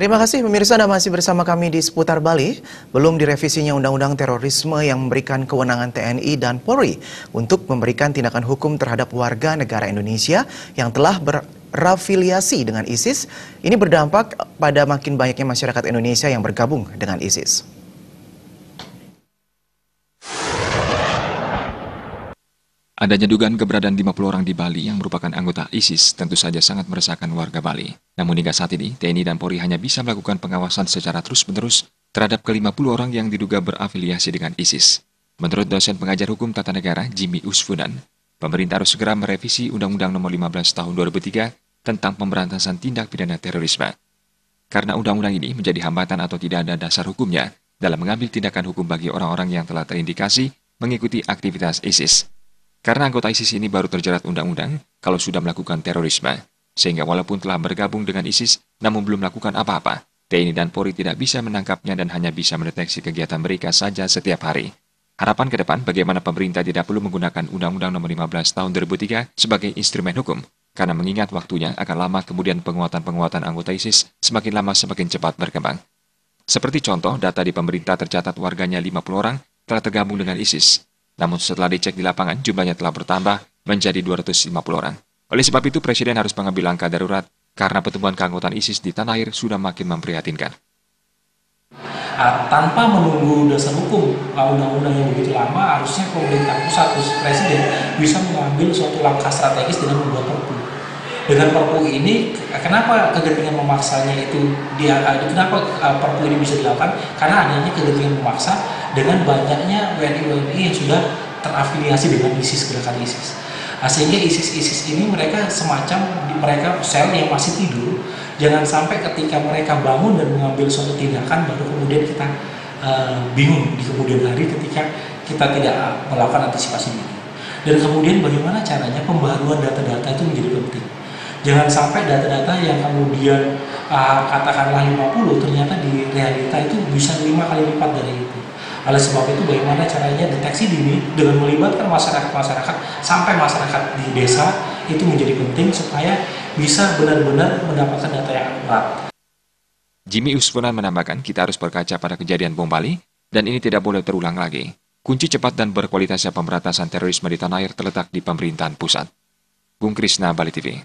Terima kasih pemirsa, Anda masih bersama kami di Seputar Bali. Belum direvisinya Undang-Undang Terorisme yang memberikan kewenangan TNI dan Polri untuk memberikan tindakan hukum terhadap warga negara Indonesia yang telah berafiliasi dengan ISIS. Ini berdampak pada makin banyaknya masyarakat Indonesia yang bergabung dengan ISIS. Adanya dugaan keberadaan 50 orang di Bali yang merupakan anggota ISIS tentu saja sangat meresahkan warga Bali. Namun hingga saat ini, TNI dan Polri hanya bisa melakukan pengawasan secara terus-menerus terhadap ke-50 orang yang diduga berafiliasi dengan ISIS. Menurut dosen pengajar hukum tata negara Jimmy Usfunan, pemerintah harus segera merevisi Undang-Undang Nomor 15 Tahun 2003 tentang pemberantasan tindak pidana terorisme. Karena undang-undang ini menjadi hambatan atau tidak ada dasar hukumnya dalam mengambil tindakan hukum bagi orang-orang yang telah terindikasi mengikuti aktivitas ISIS. Karena anggota ISIS ini baru terjerat undang-undang kalau sudah melakukan terorisme, sehingga walaupun telah bergabung dengan ISIS namun belum melakukan apa-apa, TNI dan Polri tidak bisa menangkapnya dan hanya bisa mendeteksi kegiatan mereka saja setiap hari. Harapan ke depan bagaimana pemerintah tidak perlu menggunakan Undang-Undang Nomor 15 Tahun 2003 sebagai instrumen hukum, karena mengingat waktunya akan lama kemudian penguatan anggota ISIS semakin lama semakin cepat berkembang. Seperti contoh, data di pemerintah tercatat warganya 50 orang telah tergabung dengan ISIS. Namun setelah dicek di lapangan, jumlahnya telah bertambah menjadi 250 orang. Oleh sebab itu, Presiden harus mengambil langkah darurat karena pertumbuhan keanggotaan ISIS di tanah air sudah makin memprihatinkan. Tanpa menunggu dasar hukum undang-undang yang begitu lama, harusnya pemerintah pusat, Presiden bisa mengambil suatu langkah strategis dengan membuat Perpu. Dengan Perpu ini, kenapa kegentingan memaksanya itu kenapa Perpu ini bisa dilakukan? Karena adanya kegentingan memaksa dengan banyaknya WNI yang sudah terafiliasi dengan ISIS, gerakan ISIS. Sehingga ISIS ini mereka sel yang masih tidur. Jangan sampai ketika mereka bangun dan mengambil suatu tindakan baru kemudian kita bingung di kemudian hari ketika kita tidak melakukan antisipasi ini. Dan kemudian bagaimana caranya pembaruan data-data itu menjadi penting. Jangan sampai data-data yang kemudian katakanlah 50 ternyata di realita itu bisa 5 kali lipat dari itu. Oleh sebab itu bagaimana caranya deteksi dini dengan melibatkan masyarakat sampai masyarakat di desa itu menjadi penting supaya bisa benar-benar mendapatkan data yang akurat. Jimmy Usfunan menambahkan kita harus berkaca pada kejadian bom Bali dan ini tidak boleh terulang lagi. Kunci cepat dan berkualitasnya pemberantasan terorisme di tanah air terletak di pemerintahan pusat. Bung Krisna, Bali TV.